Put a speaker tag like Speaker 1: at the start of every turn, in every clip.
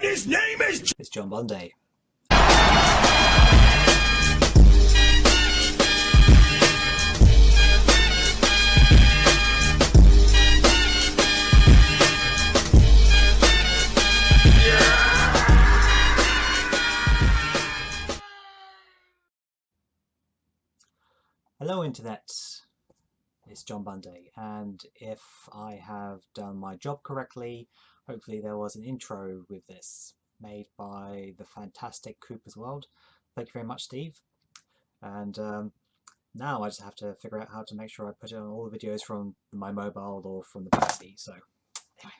Speaker 1: And his name is...
Speaker 2: It's John Bunday. Hello Internet, it's John Bunday, and if I have done my job correctly, hopefully there was an intro with this made by the fantastic Cooper's World. Thank you very much, Steve. And now I just have to figure out how to make sure I put it on all the videos from my mobile or from the PC, so anyway.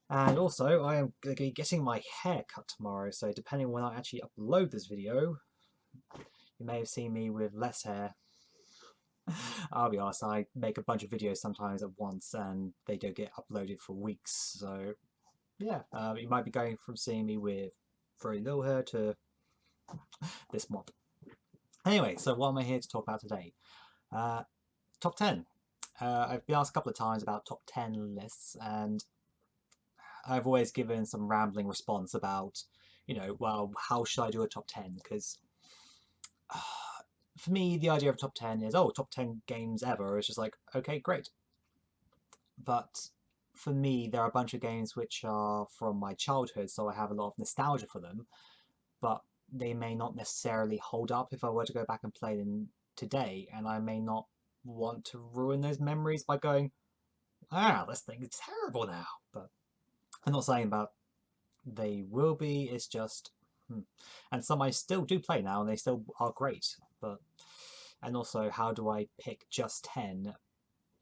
Speaker 2: And also, I am going to be getting my hair cut tomorrow, so depending on when I actually upload this video, you may have seen me with less hair. I'll be honest, I make a bunch of videos sometimes at once and they don't get uploaded for weeks, so yeah, you might be going from seeing me with very little hair to this mop. Anyway, so what am I here to talk about today? Top 10. I've been asked a couple of times about top 10 lists, and I've always given some rambling response about, you know, well, how should I do a top 10? Because for me, the idea of top 10 is, oh, top 10 games ever. It's just like, okay, great. But for me, there are a bunch of games which are from my childhood, so I have a lot of nostalgia for them, but they may not necessarily hold up if I were to go back and play them today, and I may not want to ruin those memories by going, this thing is terrible now. But I'm not saying about they will be, it's just... And some I still do play now, and they still are great. But and also, how do I pick just 10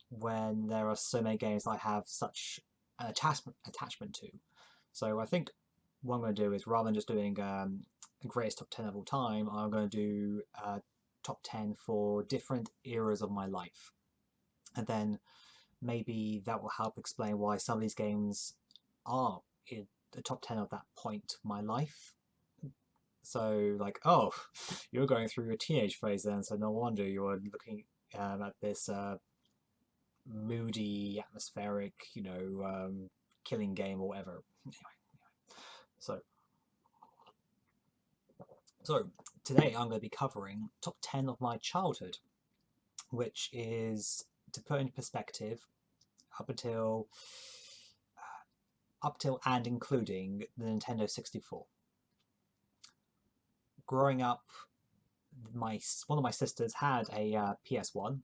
Speaker 2: when there are so many games I have such an attachment to? So I think what I'm going to do is, rather than just doing greatest top 10 of all time, I'm going to do top 10 for different eras of my life, and then maybe that will help explain why some of these games are in the top 10 of that point of my life. So, like, oh, you're going through your teenage phase then, so no wonder you're looking at this moody, atmospheric, you know, killing game or whatever. Anyway. So today I'm going to be covering top 10 of my childhood, which is, to put into perspective, up until and including the Nintendo 64. Growing up, one of my sisters had a PS1.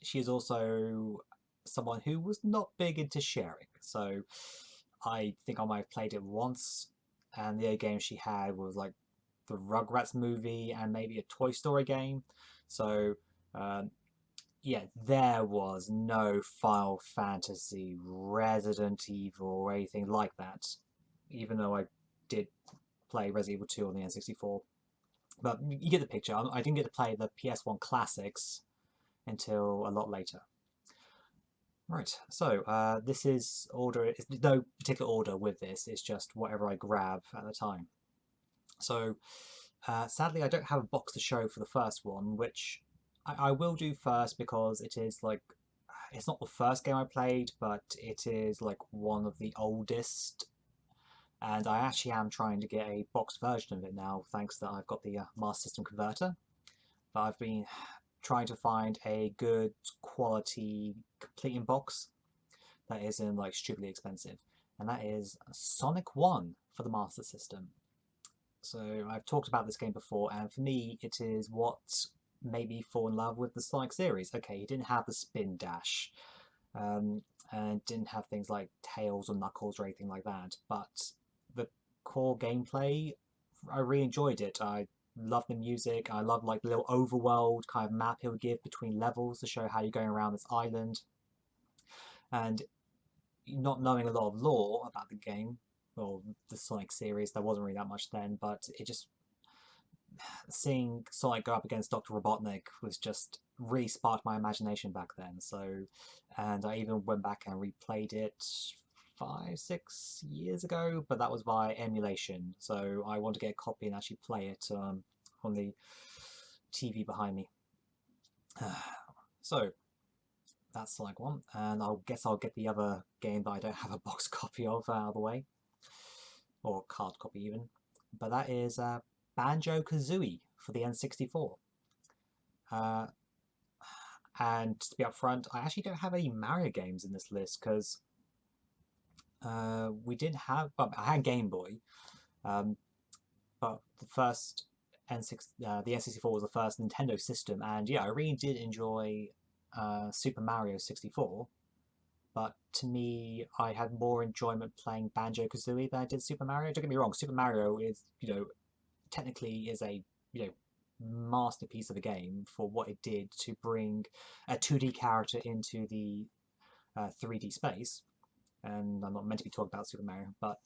Speaker 2: She is also someone who was not big into sharing, so I think I might have played it once, and the other game she had was like the Rugrats movie and maybe a Toy Story game. So yeah, there was no Final Fantasy, Resident Evil or anything like that, even though I did play Resident Evil 2 on the N64. But you get the picture. I didn't get to play the PS1 classics until a lot later. Right, so this is order. It's no particular order with this. It's just whatever I grab at the time. So sadly, I don't have a box to show for the first one, which I will do first because it is like, it's not the first game I played, but it is like one of the oldest. And I actually am trying to get a boxed version of it now, thanks that I've got the Master System converter. But I've been trying to find a good quality complete in box that isn't like stupidly expensive, and that is Sonic 1 for the Master System. So I've talked about this game before, and for me it is what made me fall in love with the Sonic series. Okay, he didn't have the spin dash, and didn't have things like Tails or Knuckles or anything like that, but the core gameplay, I really enjoyed it. I love the music. I love like the little overworld kind of map it would give between levels to show how you're going around this island. And not knowing a lot of lore about the game, or the Sonic series, there wasn't really that much then, but it just, seeing Sonic go up against Dr. Robotnik was just really sparked my imagination back then. So, and I even went back and replayed it 5-6 years ago, but that was via emulation, so I want to get a copy and actually play it on the TV behind me. So that's Sonic 1, and I guess I'll get the other game that I don't have a box copy of out of the way. or card copy even, but that is Banjo-Kazooie for the N64. Uh, and to be upfront, I actually don't have any Mario games in this list because we didn't have. Well, I had Game Boy, but the first the N64 was the first Nintendo system, and yeah, I really did enjoy Super Mario 64. But to me, I had more enjoyment playing Banjo-Kazooie than I did Super Mario. Don't get me wrong, Super Mario is, technically is a, masterpiece of a game for what it did to bring a 2D character into the 3D space. And I'm not meant to be talking about Super Mario, but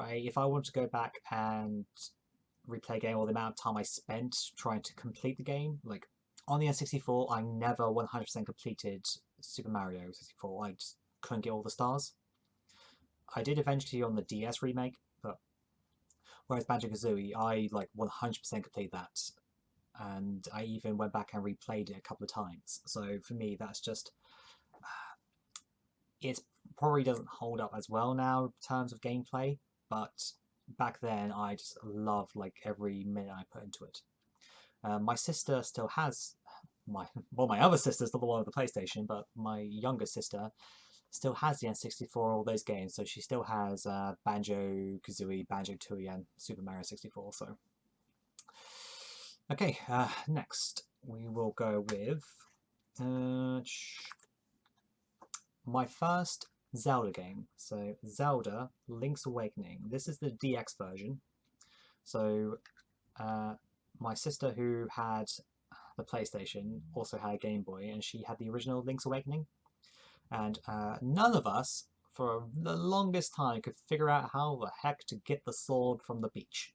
Speaker 2: if I wanted to go back and replay a game, or the amount of time I spent trying to complete the game, like on the N64, I never 100% completed Super Mario 64. I just couldn't get all the stars. I did eventually on the DS remake, but whereas Banjo-Kazooie, I like 100% complete that, and I even went back and replayed it a couple of times. So for me, that's just it probably doesn't hold up as well now in terms of gameplay, but back then I just loved like every minute I put into it. My sister still has my other sister's not the one with the PlayStation, but my younger sister still has the N64, all those games, so she still has Banjo-Kazooie, Banjo-Tooie, and Super Mario 64. So, okay, next we will go with my first Zelda game. So Zelda Link's Awakening. This is the DX version. So my sister, who had the PlayStation, also had a Game Boy, and she had the original Link's Awakening. And none of us, for the longest time, could figure out how the heck to get the sword from the beach.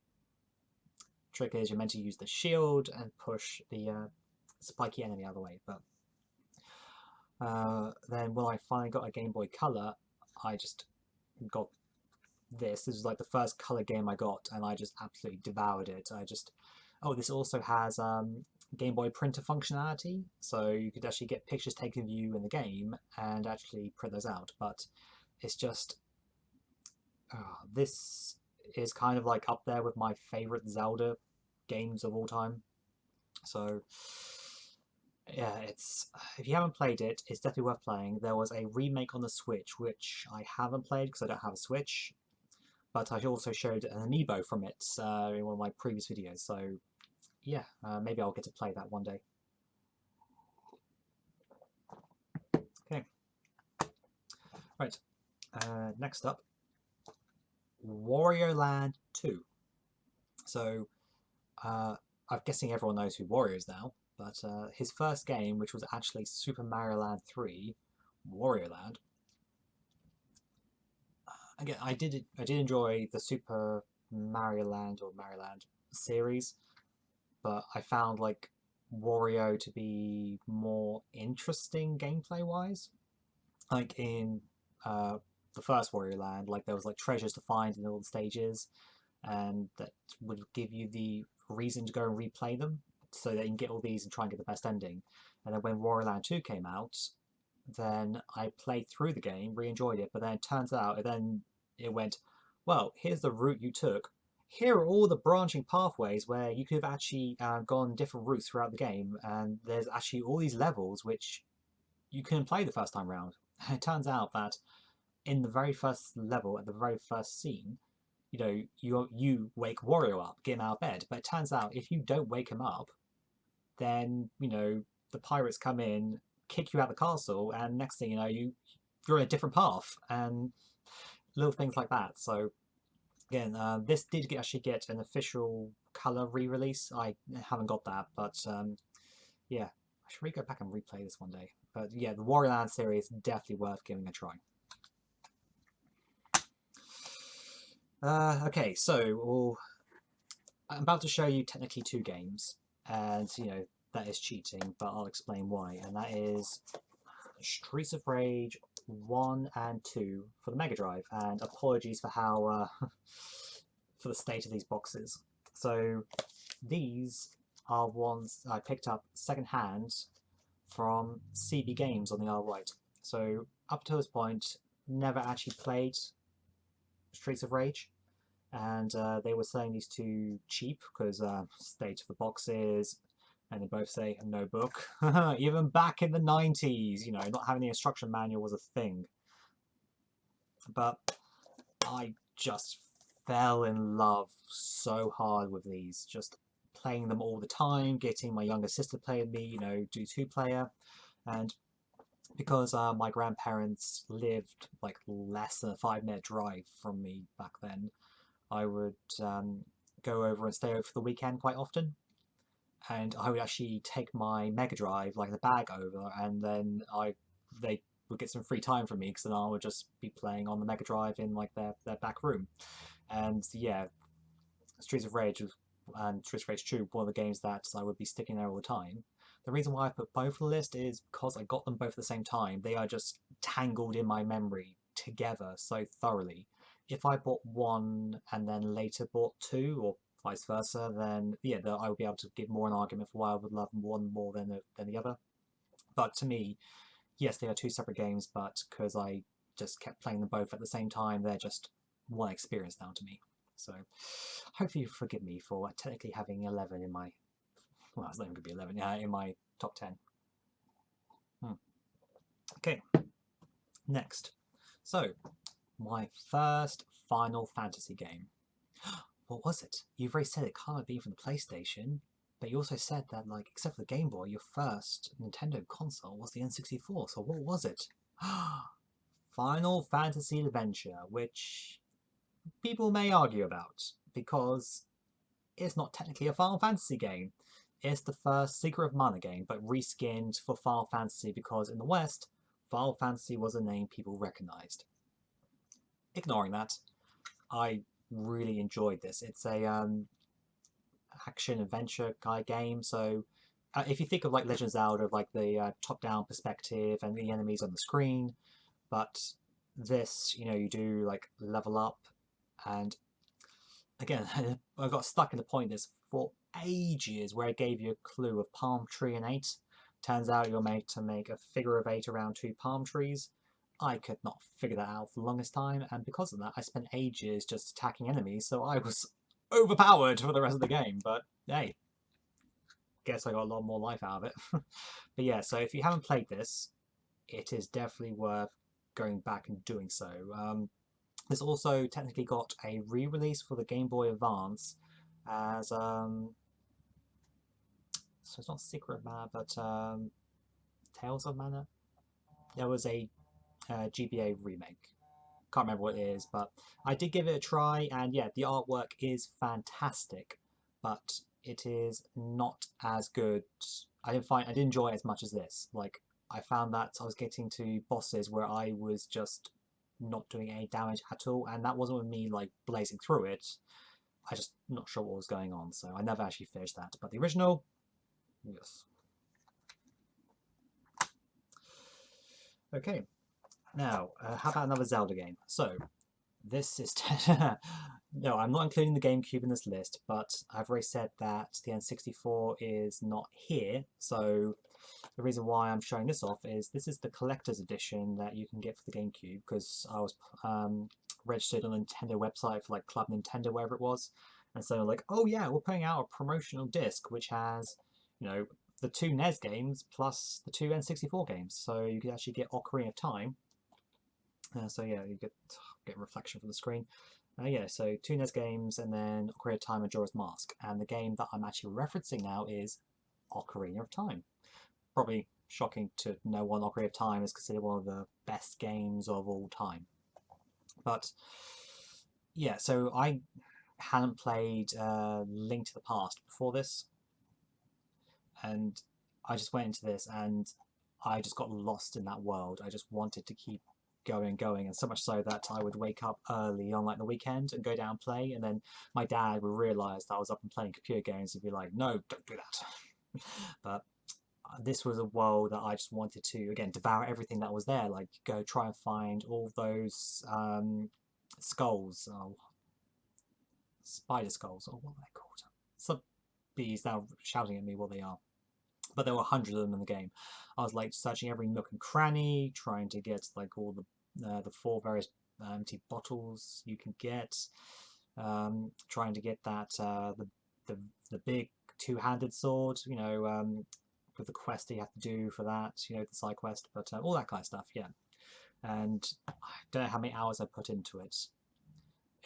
Speaker 2: Trick is, you're meant to use the shield and push the spiky enemy out of the way, but then when I finally got a Game Boy Color, I just got this. This was like the first color game I got, and I just absolutely devoured it. Oh, this also has Game Boy printer functionality, so you could actually get pictures taken of you in the game and actually print those out. But it's just, this is kind of like up there with my favorite Zelda games of all time. So yeah, if you haven't played it, it's definitely worth playing. There was a remake on the Switch, which I haven't played because I don't have a Switch, but I also showed an amiibo from it in one of my previous videos. So yeah, maybe I'll get to play that one day. Okay, right. Next up, Wario Land 2. So I'm guessing everyone knows who Wario is now. But his first game, which was actually Super Mario Land 3, Wario Land. Again, I did enjoy the Super Mario Land or Mario Land series, but I found like Wario to be more interesting gameplay wise. Like in the first Wario Land, like there was like treasures to find in all the stages, and that would give you the reason to go and replay them, so that you can get all these and try and get the best ending. And then when Wario Land 2 came out, then I played through the game, re-enjoyed it, but then it turns out, it went, well, here's the route you took. Here are all the branching pathways where you could have actually gone different routes throughout the game, and there's actually all these levels which you couldn't play the first time round. And it turns out that in the very first level, at the very first scene, you wake Wario up, get him out of bed, but it turns out if you don't wake him up, then the pirates come in, kick you out of the castle, and next thing you know, you're on a different path, and little things like that. So again, this did actually get an official color re-release. I haven't got that, but yeah, I should really go back and replay this one day. But yeah, the Wario Land series is definitely worth giving a try. Okay, so I'm about to show you technically two games, and that is cheating, but I'll explain why. And that is Streets of Rage 1 and 2 for the Mega Drive, and apologies for how for the state of these boxes. So these are ones I picked up second-hand from CB Games on the other right. So up to this point, never actually played Streets of Rage. and they were selling these too cheap because state of the boxes, and they both say no book. Even back in the 90s, you know, not having the instruction manual was a thing. But I just fell in love so hard with these, just playing them all the time, getting my younger sister to play with me, you know, do two-player. And because my grandparents lived like less than a 5-minute drive from me back then, I would go over and stay over for the weekend quite often. And I would actually take my Mega Drive, like the bag, over, and then they would get some free time from me because then I would just be playing on the Mega Drive in like their back room. And yeah, Streets of Rage and Streets of Rage 2, one of the games that I would be sticking there all the time. The reason why I put both on the list is because I got them both at the same time. They are just tangled in my memory together so thoroughly. If I bought one and then later bought two, or vice versa, then yeah, I would be able to give more an argument for why I would love one more than the other. But to me, yes, they are two separate games, but because I just kept playing them both at the same time, they're just one experience now to me. So hopefully you forgive me for technically having 11 in my, well, it's not even going to be 11, yeah, in my top 10. Okay, next. So, my first Final Fantasy game. What was it? You've already said it can't have been from the PlayStation, but you also said that, like, except for the Game Boy, your first Nintendo console was the N64, so what was it? Final Fantasy Adventure, which people may argue about, because it's not technically a Final Fantasy game. It's the first Secret of Mana game, but reskinned for Final Fantasy because in the West, Final Fantasy was a name people recognised. Ignoring that, I really enjoyed this. It's a action adventure kind of game. So if you think of like Legend of Zelda, of like the top-down perspective and the enemies on the screen, but this, you know, you do like level up, and again, I got stuck in the point this for ages where I gave you a clue of palm tree and 8. Turns out you're made to make a figure of 8 around 2 palm trees. I could not figure that out for the longest time, and because of that I spent ages just attacking enemies, so I was overpowered for the rest of the game, but hey, guess I got a lot more life out of it. But yeah, so if you haven't played this, it is definitely worth going back and doing so. This also technically got a re-release for the Game Boy Advance as, so it's not Secret of Mana, but Tales of Mana. There was a GBA remake. Can't remember what it is, but I did give it a try, and yeah, the artwork is fantastic, but it is not as good. I didn't enjoy it as much as this. Like, I found that I was getting to bosses where I was just not doing any damage at all, and that wasn't with me like blazing through it. I just not sure what was going on, so I never actually finished that. But the original, yes. Okay, now how about another Zelda game? So this is no, I'm not including the GameCube in this list, but I've already said that the N64 is not here, so the reason why I'm showing this off is this is the collector's edition that you can get for the GameCube, because I was registered on the Nintendo website for like Club Nintendo, wherever it was, and so like, oh yeah, we're putting out a promotional disc which has, you know, the 2 NES games plus the 2 N64 games, so you could actually get Ocarina of Time. So yeah, you get a reflection from the screen. Yeah, so 2 NES games and then Ocarina of Time and Majora's Mask, and the game that I'm actually referencing now is Ocarina of Time. Probably shocking to no one, Ocarina of Time is considered one of the best games of all time. But yeah, so I hadn't played Link to the Past before this, and I just went into this and I just got lost in that world. I just wanted to keep going, and so much so that I would wake up early on like the weekend and go down and play, and then my dad would realise that I was up and playing computer games and be like, no, don't do that. But this was a world that I just wanted to, again, devour everything that was there, like go try and find all those skulls, spider skulls, or what are they called? Some bees now shouting at me what they are. But there were hundreds of them in the game. I was like searching every nook and cranny, trying to get like all the 4 various empty bottles you can get. trying to get that the big two-handed sword, you know, with the quest that you have to do for that, you know, the side quest, but all that kind of stuff, yeah. And I don't know how many hours I put into it.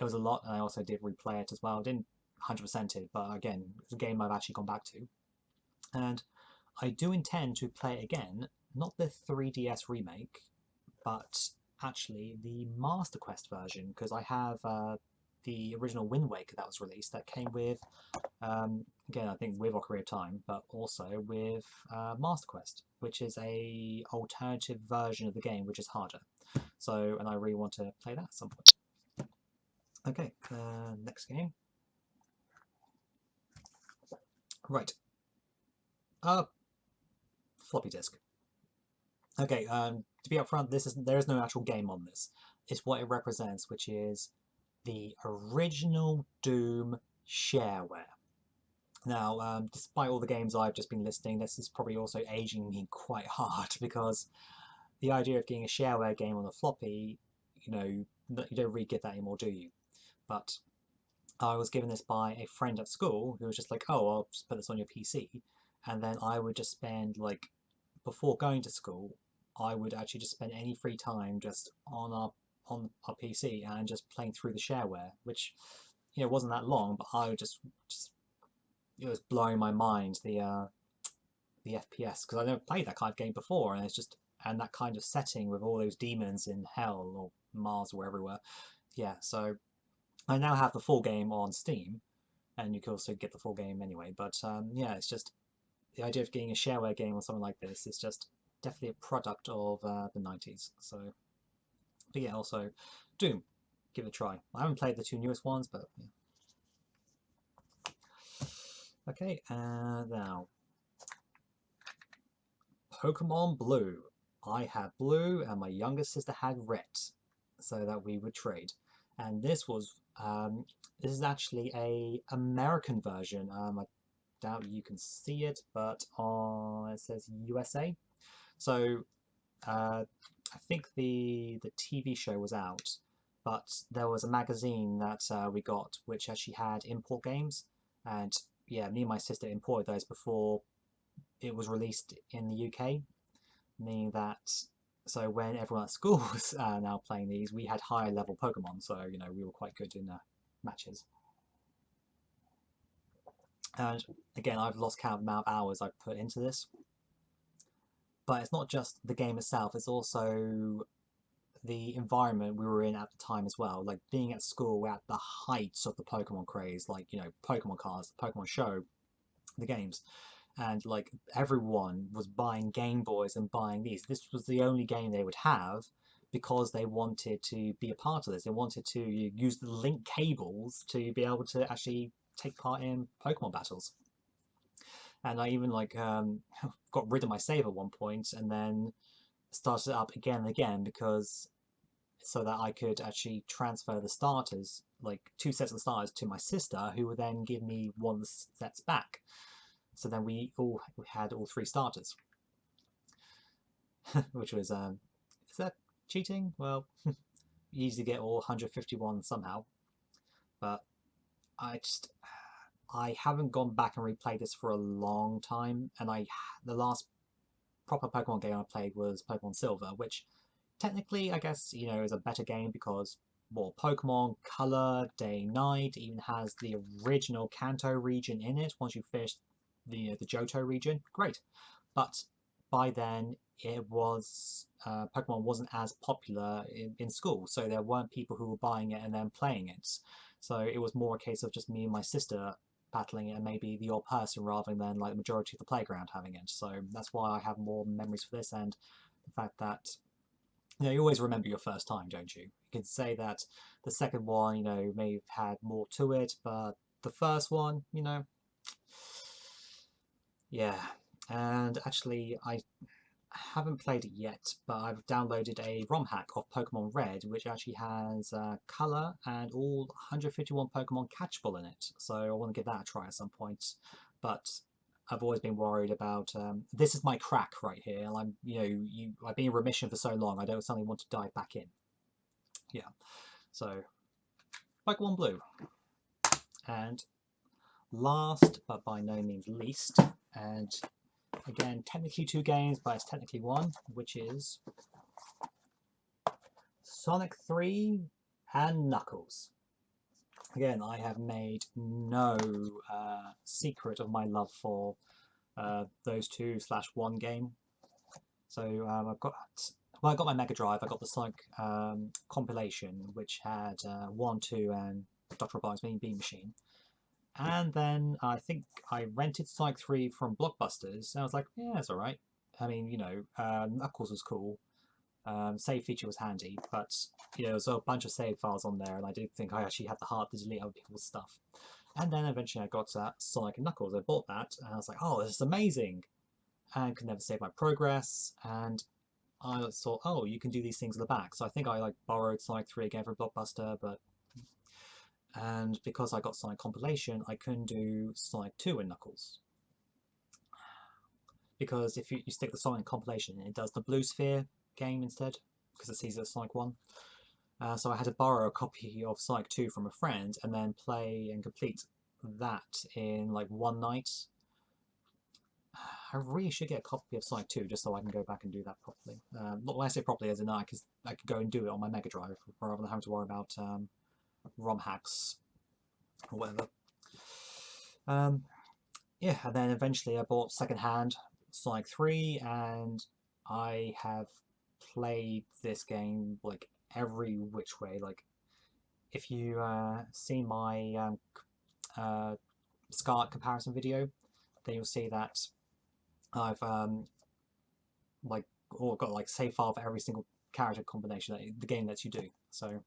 Speaker 2: It was a lot, and I also did replay it as well. I didn't 100% it, but again, it's a game I've actually gone back to. And I do intend to play it again, not the 3DS remake, but actually the Master Quest version, because I have the original Wind Waker that was released that came with, again, I think with Ocarina of Time, but also with Master Quest, which is a alternative version of the game, which is harder. So, and I really want to play that at some point. Okay, next game. Right. Floppy disk. Okay, to be upfront, there is no actual game on this. It's what it represents, which is the original Doom shareware. Now, despite all the games I've just been listing, this is probably also aging me quite hard, because the idea of getting a shareware game on a floppy, you know, you don't really get that anymore, do you? But I was given this by a friend at school who was just like, oh, I'll just put this on your PC. And then I would just spend, like, before going to school, I would actually just spend any free time just on our PC and just playing through the shareware, which, you know, wasn't that long, but I would just it was blowing my mind, the FPS, because I never played that kind of game before, and it's just, and that kind of setting with all those demons in hell or Mars or wherever we were. Yeah, so I now have the full game on Steam, and you can also get the full game anyway, but yeah, it's just the idea of getting a shareware game or something like this is just definitely a product of the 90s. So, but yeah, also Doom, give it a try. I haven't played the two newest ones, but yeah. Okay, now Pokemon Blue. I had blue and my younger sister had red, so that we would trade. And this was this is actually a American version. I doubt you can see it, but it says USA. So I think the TV show was out, but there was a magazine that we got which actually had import games, and yeah, me and my sister imported those before it was released in the UK, meaning that so when everyone at school was now playing these, we had higher level Pokemon, so you know we were quite good in matches. And again, I've lost count of the amount of hours I've put into this. But it's not just the game itself, it's also the environment we were in at the time as well. Like being at school at the heights of the Pokemon craze, like, you know, Pokemon cards, the Pokemon show, the games. And like everyone was buying Game Boys and buying these. This was the only game they would have because they wanted to be a part of this. They wanted to use the link cables to be able to actually take part in Pokemon battles. And I even like got rid of my save at one point and then started it up again and again, because so that I could actually transfer the starters, like 2 sets of starters, to my sister, who would then give me 1 sets back. So then we had all 3 starters, which was is that cheating? Well, you usually get all 151 somehow, but I haven't gone back and replayed this for a long time, and the last proper Pokemon game I played was Pokemon Silver, which technically I guess, you know, is a better game because more Pokemon, color, day, night, even has the original Kanto region in it once you finish the Johto region. Great. But by then it was Pokemon wasn't as popular in school, so there weren't people who were buying it and then playing it. So it was more a case of just me and my sister battling it, and maybe the odd person rather than like the majority of the playground having it. So that's why I have more memories for this, and the fact that, you know, you always remember your first time, don't you? You can say that the second one, you know, may have had more to it, but the first one, you know, yeah. And actually, I haven't played it yet, but I've downloaded a ROM hack of Pokemon Red, which actually has colour and all 151 Pokemon catchable in it. So I want to give that a try at some point. But I've always been worried about this is my crack right here, and I'm, you know, I've been in remission for so long, I don't suddenly want to dive back in. Yeah. So Pokemon Blue. And last, but by no means least, and again, technically 2 games, but it's technically 1, which is Sonic 3 and Knuckles. Again, I have made no secret of my love for those 2/1 game. So I've got, well, I got my Mega Drive. I got the Sonic compilation, which had 1, 2, and Dr. Robotnik's Mean Bean Machine. And then I think I rented Sonic 3 from Blockbusters, and I was like, yeah, it's alright. I mean, you know, Knuckles was cool. Save feature was handy, but you know, there's a bunch of save files on there, and I didn't think I actually had the heart to delete other people's stuff. And then eventually I got Sonic and Knuckles. I bought that, and I was like, oh, this is amazing! And could never save my progress, and I thought, oh, you can do these things at the back. So I think I like borrowed Sonic 3 again from Blockbuster, and because I got Sonic compilation, I couldn't do Sonic 2 and Knuckles. Because if you stick the Sonic compilation in, it does the Blue Sphere game instead, because it sees it as Sonic 1. So I had to borrow a copy of Sonic 2 from a friend and then play and complete that in like one night. I really should get a copy of Sonic 2 just so I can go back and do that properly. When I say properly, as in I could go and do it on my Mega Drive rather than having to worry about ROM hacks or whatever. Yeah, and then eventually I bought secondhand Sonic 3, and I have played this game like every which way. Like, if you see my SCART comparison video, then you'll see that I've like got like save file for every single character combination that the game lets you do. So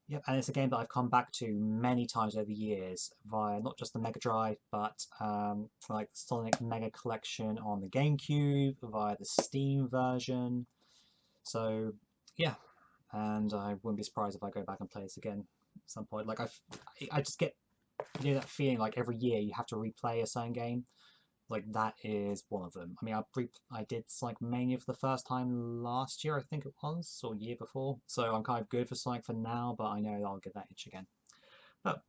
Speaker 2: yep, and it's a game that I've come back to many times over the years via not just the Mega Drive, but like Sonic Mega Collection on the GameCube, via the Steam version. So yeah, and I wouldn't be surprised if I go back and play this again at some point. Like I just get, you know, that feeling like every year you have to replay a certain game. Like that is one of them. I mean, I did Sonic Mania for the first time last year, I think it was, or year before. So I'm kind of good for Sonic for now, but I know I'll get that itch again. But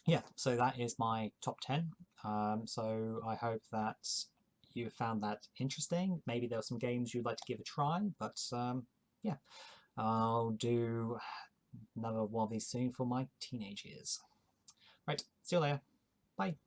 Speaker 2: yeah, so that is my top 10. So I hope that you found that interesting. Maybe there were some games you'd like to give a try, but yeah, I'll do another one of these soon for my teenage years. Right, see you later. Bye.